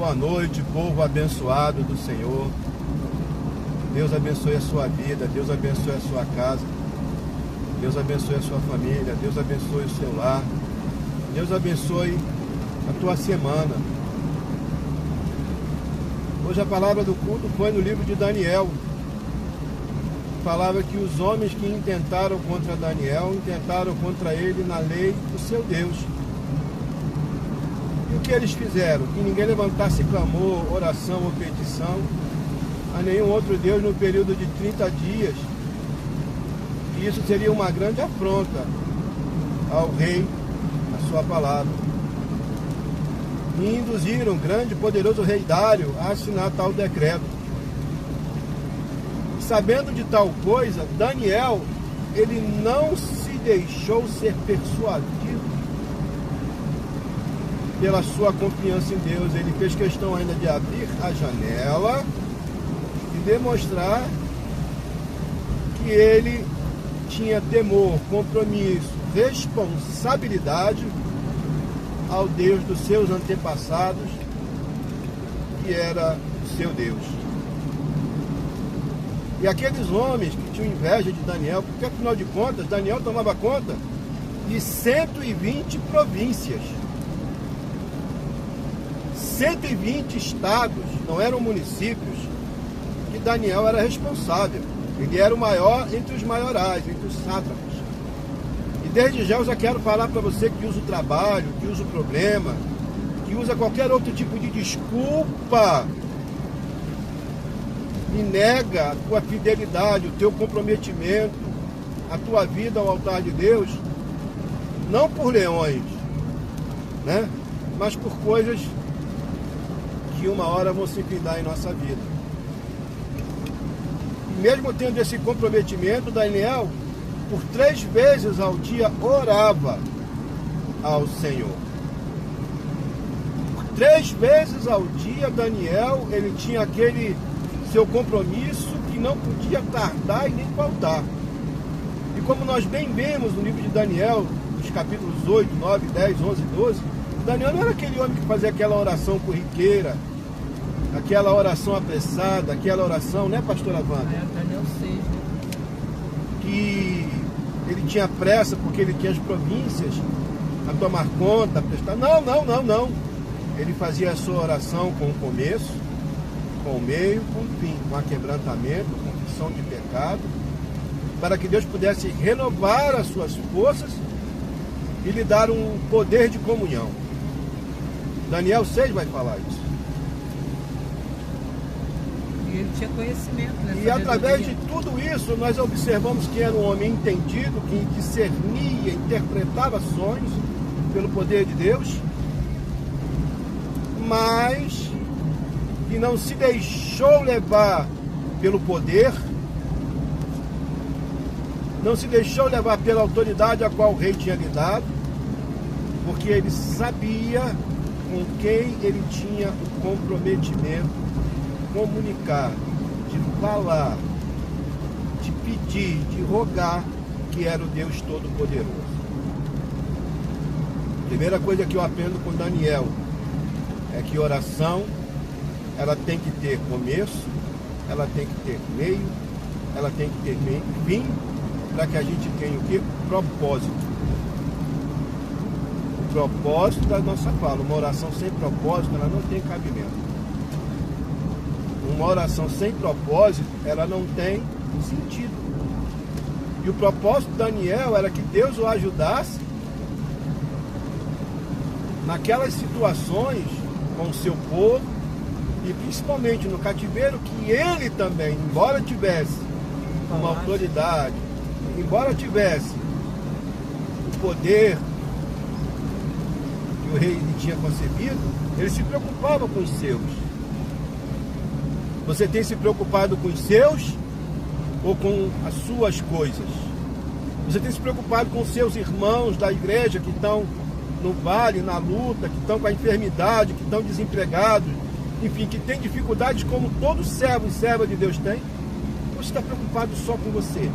boa noite, povo abençoado do Senhor. Deus abençoe a sua vida, Deus abençoe a sua casa, Deus abençoe a sua família, Deus abençoe o seu lar, Deus abençoe a tua semana. Hoje a palavra do culto foi no livro de Daniel. Falava que os homens que intentaram contra Daniel, intentaram contra ele na lei do seu Deus. E o que eles fizeram? Que ninguém levantasse clamor, oração ou petição a nenhum outro Deus no período de 30 dias. E isso seria uma grande afronta ao rei, a sua palavra. E induziram o grande e poderoso rei Dário a assinar tal decreto. E sabendo de tal coisa, Daniel, ele não se deixou ser persuadido pela sua confiança em Deus. Ele fez questão ainda de abrir a janela e demonstrar que ele tinha temor, compromisso, responsabilidade ao Deus dos seus antepassados, que era o seu Deus. E aqueles homens que tinham inveja de Daniel, porque afinal de contas, Daniel tomava conta de 120 províncias. 120 estados, não eram municípios, que Daniel era responsável. Ele era o maior entre os maiorais, entre os sátrapas. E desde já eu já quero falar para você que usa o trabalho, que usa o problema, que usa qualquer outro tipo de desculpa e nega a tua fidelidade, o teu comprometimento, a tua vida ao altar de Deus, não por leões, né? Mas por coisas que uma hora vão se findar em nossa vida. E mesmo tendo esse comprometimento, Daniel, por 3 vezes ao dia, orava ao Senhor. Por 3 vezes ao dia, Daniel, ele tinha aquele seu compromisso que não podia tardar e nem faltar. E como nós bem vemos no livro de Daniel, nos capítulos 8, 9, 10, 11 e 12, Daniel não era aquele homem que fazia aquela oração corriqueira, aquela oração apressada, aquela oração, né, pastora Wanda? Daniel 6. Que ele tinha pressa porque ele tinha as províncias a tomar conta, a prestar. Não. Ele fazia a sua oração com o começo, com o meio, com o fim, com aquebrantamento, confissão de pecado, para que Deus pudesse renovar as suas forças e lhe dar um poder de comunhão. Daniel 6 vai falar isso. E ele tinha conhecimento, né? E através de tudo isso, nós observamos que era um homem entendido, que discernia, interpretava sonhos pelo poder de Deus, mas que não se deixou levar pelo poder, não se deixou levar pela autoridade a qual o rei tinha lhe dado, porque ele sabia com quem ele tinha o comprometimento de comunicar, de falar, de pedir, de rogar, que era o Deus Todo-Poderoso. Primeira coisa que eu aprendo com Daniel é que oração, ela tem que ter começo, ela tem que ter meio, ela tem que ter fim, para que a gente tenha o quê? Propósito. O propósito da nossa fala. Uma oração sem propósito, ela não tem cabimento. Uma oração sem propósito, ela não tem sentido. E o propósito de Daniel era que Deus o ajudasse naquelas situações com o seu povo, e principalmente no cativeiro, que ele também, embora tivesse uma autoridade, embora tivesse o poder que o rei lhe tinha concebido, ele se preocupava com os seus. Você tem se preocupado com os seus ou com as suas coisas? Você tem se preocupado com os seus irmãos da igreja que estão no vale, na luta, que estão com a enfermidade, que estão desempregados, enfim, que têm dificuldades como todo servo e serva de Deus tem? Ou você está preocupado só com você?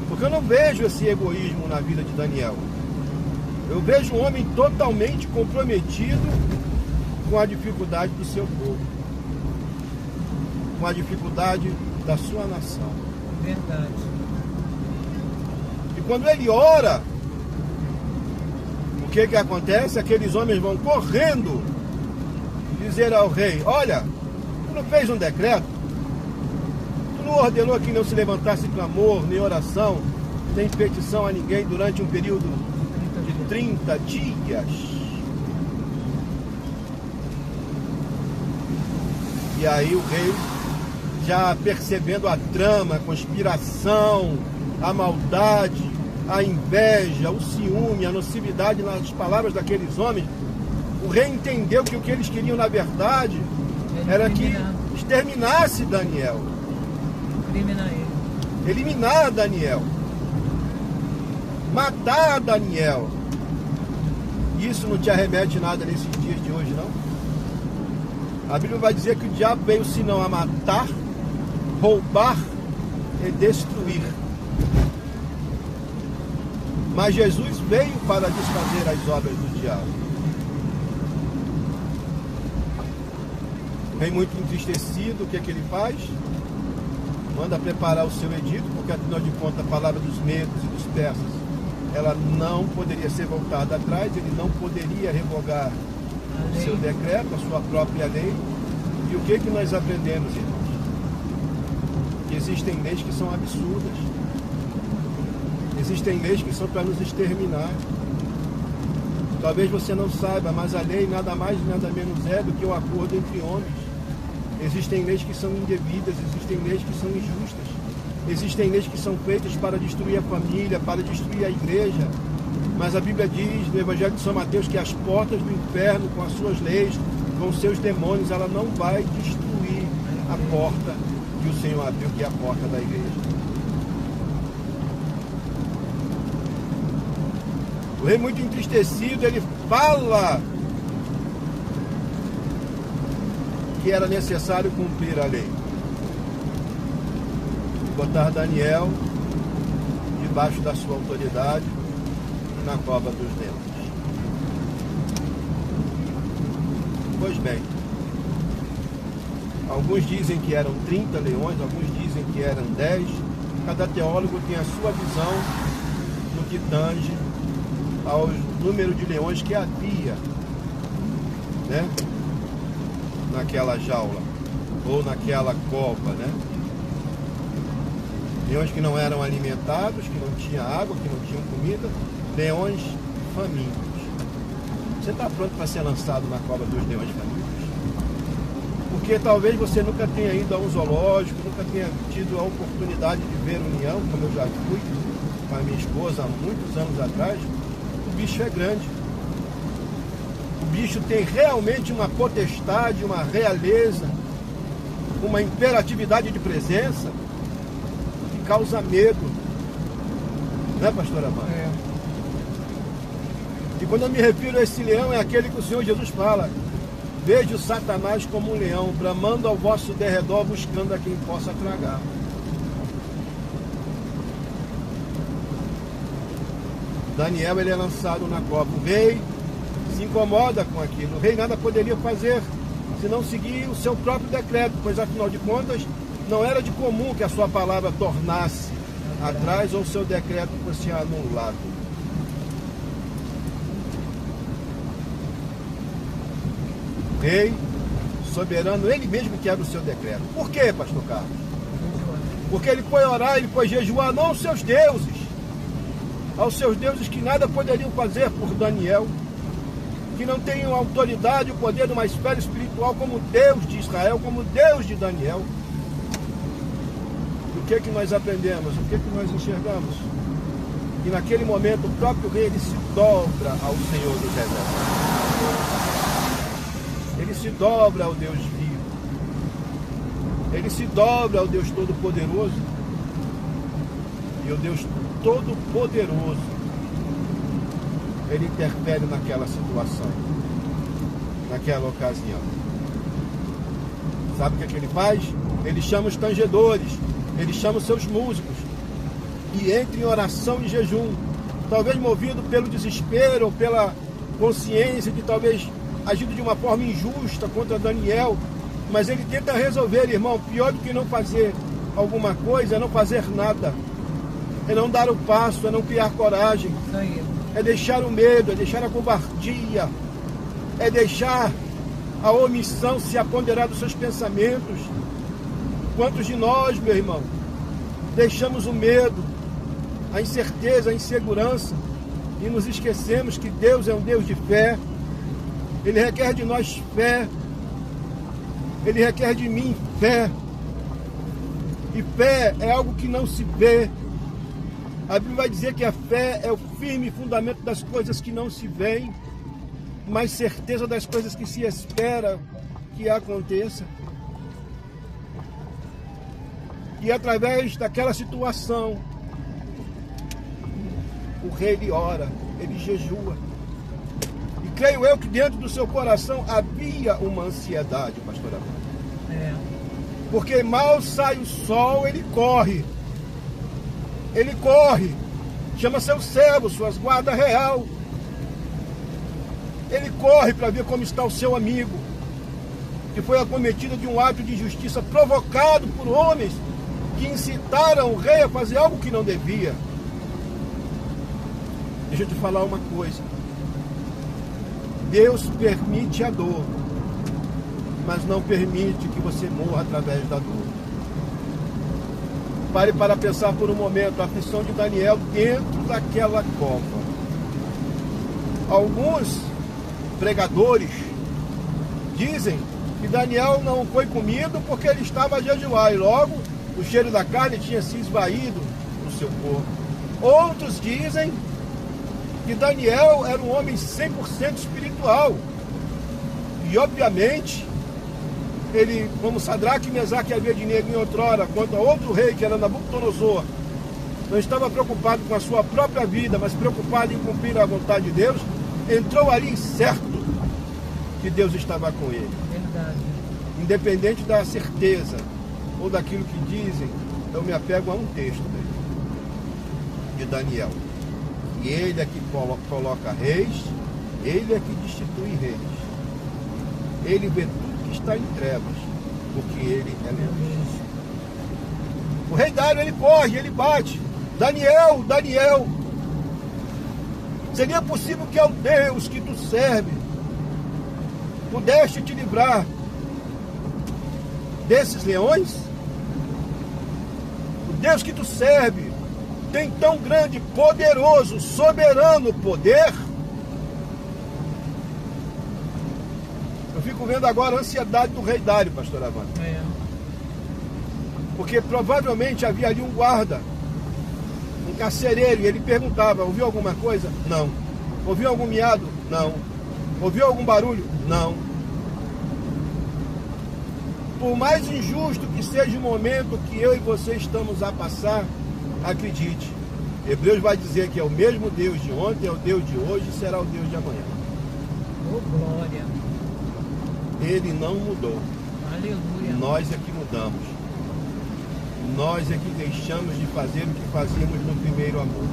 Porque eu não vejo esse egoísmo na vida de Daniel. Eu vejo um homem totalmente comprometido com a dificuldade do seu povo, com a dificuldade da sua nação. Verdade. E quando ele ora, o que acontece? Aqueles homens vão correndo dizer ao rei: olha, tu não fez um decreto? Tu não ordenou que não se levantasse clamor, nem oração, nem petição a ninguém durante um período de 30 dias? E aí o rei, já percebendo a trama, a conspiração, a maldade, a inveja, o ciúme, a nocividade nas palavras daqueles homens, o rei entendeu que o que eles queriam, na verdade, era que exterminasse Daniel. Eliminar Daniel. Matar Daniel. Isso não te arremete nada nesses dias de hoje, não? A Bíblia vai dizer que o diabo veio senão a matar, roubar e destruir. Mas Jesus veio para desfazer as obras do diabo. Vem muito entristecido, o que é que ele faz? Manda preparar o seu edito, porque afinal de contas a palavra dos medos e dos persas, ela não poderia ser voltada atrás, ele não poderia revogar o seu decreto, a sua própria lei. E o que nós aprendemos, irmãos? Que existem leis que são absurdas. Existem leis que são para nos exterminar. Talvez você não saiba, mas a lei nada mais nada menos é do que o acordo entre homens. Existem leis que são indevidas, existem leis que são injustas. Existem leis que são feitas para destruir a família, para destruir a igreja. Mas a Bíblia diz no Evangelho de São Mateus que as portas do inferno, com as suas leis, com os seus demônios, ela não vai destruir a porta que o Senhor abriu, que é a porta da igreja. O rei, muito entristecido, ele fala que era necessário cumprir a lei. Botar Daniel debaixo da sua autoridade na cova dos leões. Pois bem, alguns dizem que eram 30 leões, alguns dizem que eram 10. Cada teólogo tem a sua visão no que tange ao número de leões que havia, né, naquela jaula ou naquela cova, né? Leões que não eram alimentados, que não tinham água, que não tinham comida, leões famintos. Você está pronto para ser lançado na cova dos leões famintos? Porque talvez você nunca tenha ido a um zoológico, nunca tenha tido a oportunidade de ver um leão, como eu já fui com a minha esposa há muitos anos atrás. O bicho é grande. O bicho tem realmente uma potestade, uma realeza, uma imperatividade de presença que causa medo. Né, pastora Amanda? É. E quando eu me refiro a esse leão, é aquele que o Senhor Jesus fala: vejo Satanás como um leão, bramando ao vosso derredor, buscando a quem possa tragar. Daniel, ele é lançado na cova. O rei se incomoda com aquilo. O rei nada poderia fazer senão seguir o seu próprio decreto, pois afinal de contas não era de comum que a sua palavra tornasse atrás ou o seu decreto fosse anulado. O rei soberano, ele mesmo que era o seu decreto. Por quê, pastor Carlos? Porque ele foi orar, ele foi jejuar, não aos seus deuses que nada poderiam fazer por Daniel, que não tenham autoridade e o poder de uma esfera espiritual como Deus de Israel, como Deus de Daniel. E o que nós aprendemos? O que nós enxergamos? E naquele momento o próprio rei, ele se dobra ao Senhor dos Exércitos. Ele se dobra ao Deus vivo. Ele se dobra ao Deus Todo-Poderoso. E o Deus Todo-Poderoso, ele interfere naquela situação, naquela ocasião. Sabe o que ele faz? Ele chama os tangedores, ele chama os seus músicos e entra em oração e jejum, talvez movido pelo desespero ou pela consciência de talvez agido de uma forma injusta contra Daniel, mas ele tenta resolver, irmão. Pior do que não fazer alguma coisa é não fazer nada, é não dar o passo, é não criar coragem, é deixar o medo, é deixar a covardia, é deixar a omissão se apoderar dos seus pensamentos. Quantos de nós, meu irmão, deixamos o medo, a incerteza, a insegurança e nos esquecemos que Deus é um Deus de fé. Ele requer de nós fé, Ele requer de mim fé, e fé é algo que não se vê. A Bíblia vai dizer que a fé é o firme fundamento das coisas que não se veem, mas certeza das coisas que se espera que aconteça. E através daquela situação, o rei ele ora, ele jejua. E creio eu que dentro do seu coração havia uma ansiedade, pastor Amanda. Porque mal sai o sol, ele corre. Ele corre, chama seus servos, suas guardas real. Ele corre para ver como está o seu amigo, que foi acometido de um ato de injustiça provocado por homens que incitaram o rei a fazer algo que não devia. Deixa eu te falar uma coisa. Deus permite a dor, mas não permite que você morra através da dor. Pare para pensar por um momento a aflição de Daniel dentro daquela cova. Alguns pregadores dizem que Daniel não foi comido porque ele estava a jejuar e logo o cheiro da carne tinha se esvaído no seu corpo. Outros dizem que Daniel era um homem 100% espiritual. E obviamente, ele, como Sadraque, Mesaque e Abednego em outrora, quanto a outro rei que era Nabucodonosor, não estava preocupado com a sua própria vida, mas preocupado em cumprir a vontade de Deus, entrou ali certo que Deus estava com ele. Verdade. Independente da certeza ou daquilo que dizem, eu me apego a um texto de Daniel. E ele é que coloca reis, ele é que destitui reis. Ele vê tudo que está em trevas, porque ele é luz. O rei Dário, ele corre, ele bate. Daniel, Daniel, seria possível que ao Deus que tu serve pudeste te livrar desses leões? O Deus que tu serve tem tão grande, poderoso, soberano poder? Eu fico vendo agora a ansiedade do rei Dário, pastor Amanda. Porque provavelmente havia ali um guarda, um carcereiro, e ele perguntava, ouviu alguma coisa? Não. Ouviu algum miado? Não. Ouviu algum barulho? Não. Por mais injusto que seja o momento que eu e você estamos a passar, acredite, Hebreus vai dizer que é o mesmo Deus de ontem, é o Deus de hoje e será o Deus de amanhã. Oh, glória. Ele não mudou. Aleluia. Nós é que mudamos. Nós é que deixamos de fazer o que fazíamos no primeiro amor.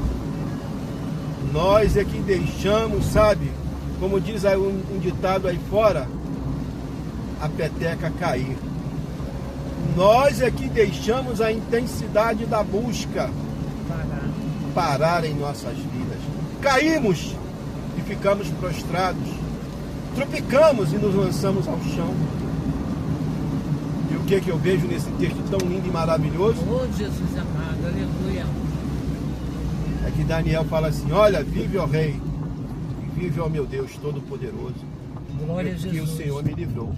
Nós é que deixamos, sabe, como diz aí um ditado aí fora, a peteca cair. Nós é que deixamos a intensidade da busca parar em nossas vidas. Caímos e ficamos prostrados. Tropicamos e nos lançamos ao chão. E o que eu vejo nesse texto tão lindo e maravilhoso? Oh, Jesus amado, aleluia. É que Daniel fala assim, olha, vive, ó Rei, e vive, ó meu Deus Todo-Poderoso. Glória a Jesus. Que o Senhor me livrou.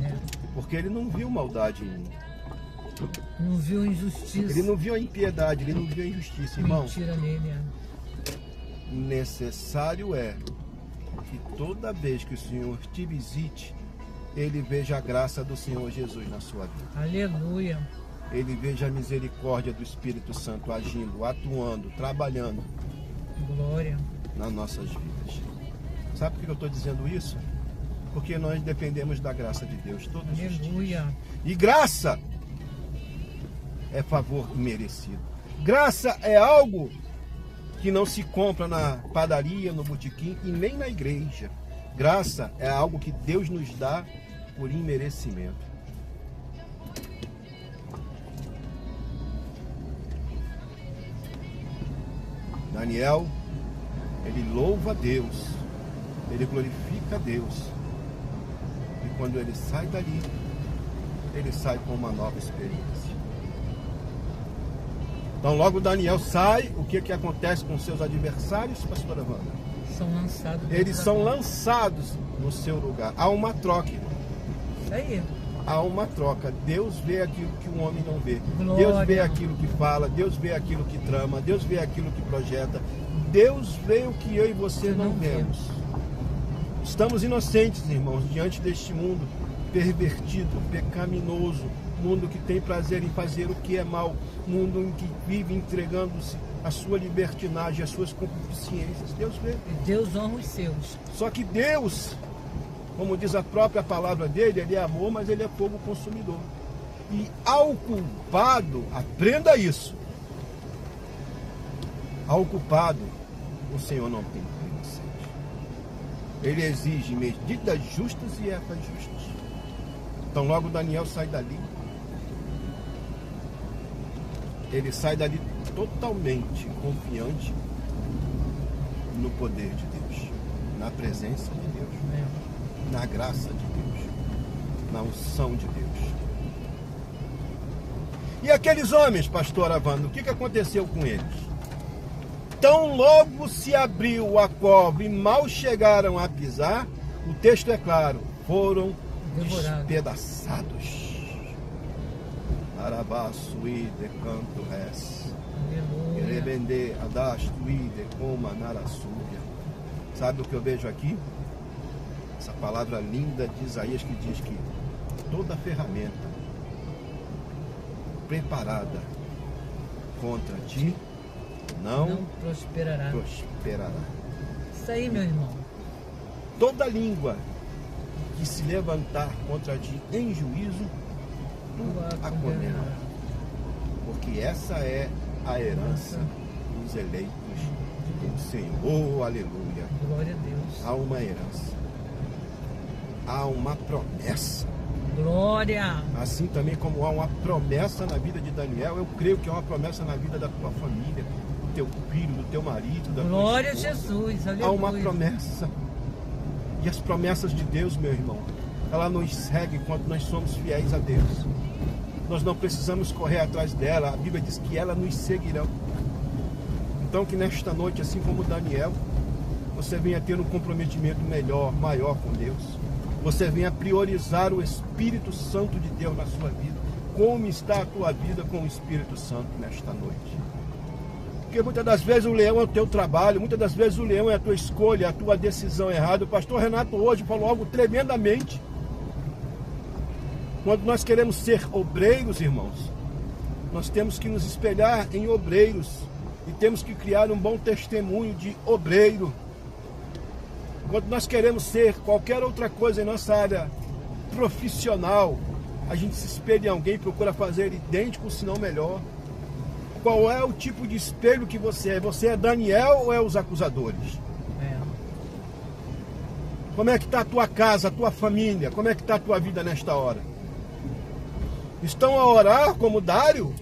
É. Porque ele não viu maldade em mim. Não viu injustiça. Ele não viu a impiedade, ele não viu a injustiça, irmão. Mentira nele. Necessário é que toda vez que o Senhor te visite, ele veja a graça do Senhor Jesus na sua vida. Aleluia. Ele veja a misericórdia do Espírito Santo agindo, atuando, trabalhando. Glória. Nas nossas vidas. Sabe por que eu estou dizendo isso? Porque nós dependemos da graça de Deus todos os dias. Aleluia. E graça é favor merecido. Graça é algo que não se compra na padaria, no botequim e nem na igreja. Graça é algo que Deus nos dá por imerecimento. Daniel, ele louva a Deus, ele glorifica a Deus. E quando ele sai dali, ele sai com uma nova experiência. Então logo Daniel sai, o que acontece com seus adversários, pastora Wanda? São lançados. Eles são lançados no seu lugar. Há uma troca. Isso aí. Há uma troca. Deus vê aquilo que o homem não vê. Glória. Deus vê aquilo que fala, Deus vê aquilo que trama, Deus vê aquilo que projeta. Deus vê o que eu e você não vemos. Estamos inocentes, irmãos, diante deste mundo pervertido, pecaminoso, mundo que tem prazer em fazer o que é mal, mundo em que vive entregando-se a sua libertinagem, as suas concupiscências. Deus vê. E Deus honra os seus. Só que Deus, como diz a própria palavra dele, ele é amor, mas ele é fogo consumidor. E ao culpado, aprenda isso, ao culpado, o Senhor não tem inocente. Ele exige medidas justas e ervas justas. Então logo Daniel sai dali. Ele sai dali totalmente confiante no poder de Deus, na presença de Deus, na graça de Deus, na unção de Deus. E aqueles homens, pastor Wanda, o que aconteceu com eles? Tão logo se abriu a cova e mal chegaram a pisar, o texto é claro, foram despedaçados. Arabasui de canto res. Rebende adastui de coma narasúria. Sabe o que eu vejo aqui? Essa palavra linda de Isaías que diz que toda ferramenta preparada contra ti não prosperará. Isso aí, meu irmão. Toda língua que se levantar contra ti em juízo, tu a condenará. Porque essa é a herança dos eleitos do Senhor. Oh, aleluia. Glória a Deus. Há uma herança. Há uma promessa. Glória. Assim também como há uma promessa na vida de Daniel, eu creio que há uma promessa na vida da tua família, do teu filho, do teu marido, da Glória tua a esposa. Jesus. Aleluia. Há uma promessa. E as promessas de Deus, meu irmão, ela nos segue quando nós somos fiéis a Deus. Nós não precisamos correr atrás dela. A Bíblia diz que ela nos seguirá. Então que nesta noite, assim como Daniel, você venha ter um comprometimento maior com Deus. Você venha priorizar o Espírito Santo de Deus na sua vida. Como está a tua vida com o Espírito Santo nesta noite? Porque muitas das vezes o leão é o teu trabalho, muitas das vezes o leão é a tua escolha, a tua decisão errada. O pastor Renato hoje falou algo tremendamente. Quando nós queremos ser obreiros, irmãos, nós temos que nos espelhar em obreiros e temos que criar um bom testemunho de obreiro. Quando nós queremos ser qualquer outra coisa em nossa área profissional, a gente se espelha em alguém e procura fazer idêntico, se não melhor. Qual é o tipo de espelho que você é? Você é Daniel ou é os acusadores? Como é que está a tua casa, a tua família? Como é que está a tua vida nesta hora? Estão a orar como Dário?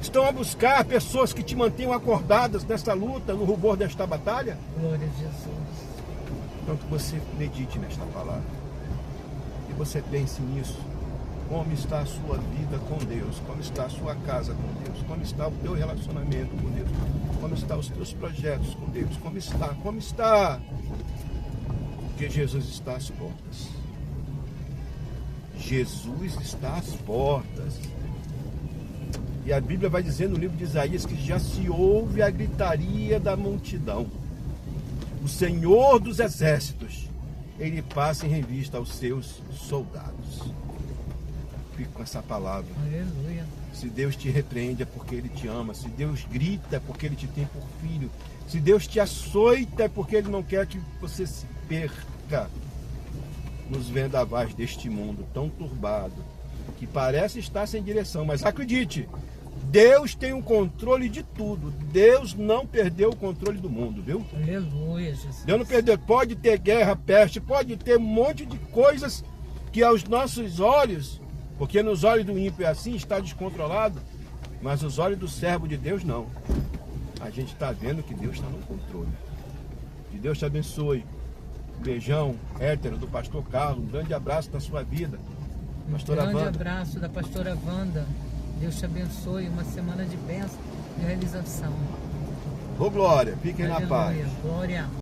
Estão a buscar pessoas que te mantenham acordadas nesta luta, no rubor desta batalha? Glória a Jesus. Então que você medite nesta palavra. E você pense nisso. Como está a sua vida com Deus? Como está a sua casa com Deus? Como está o teu relacionamento com Deus? Como estão os teus projetos com Deus? Como está? Como está? Porque Jesus está às portas. Jesus está às portas. E a Bíblia vai dizer no livro de Isaías que já se ouve a gritaria da multidão. O Senhor dos exércitos, ele passa em revista aos seus soldados. Fique com essa palavra. Aleluia. Se Deus te repreende é porque Ele te ama. Se Deus grita é porque Ele te tem por filho. Se Deus te açoita é porque Ele não quer que você se perca nos vendavais deste mundo tão turbado, que parece estar sem direção. Mas acredite, Deus tem o controle de tudo. Deus não perdeu o controle do mundo, viu? Aleluia, Jesus. Deus não perdeu. Pode ter guerra, peste, pode ter um monte de coisas que aos nossos olhos, porque nos olhos do ímpio é assim, está descontrolado, mas os olhos do servo de Deus não. A gente está vendo que Deus está no controle. Que Deus te abençoe. Beijão, hétero, do pastor Carlos. Um grande abraço na sua vida. Pastora Grande Wanda. abraço da pastora Wanda. Deus te abençoe. Uma semana de bênção e realização. Ô glória, fiquem na Aleluia. paz. Glória.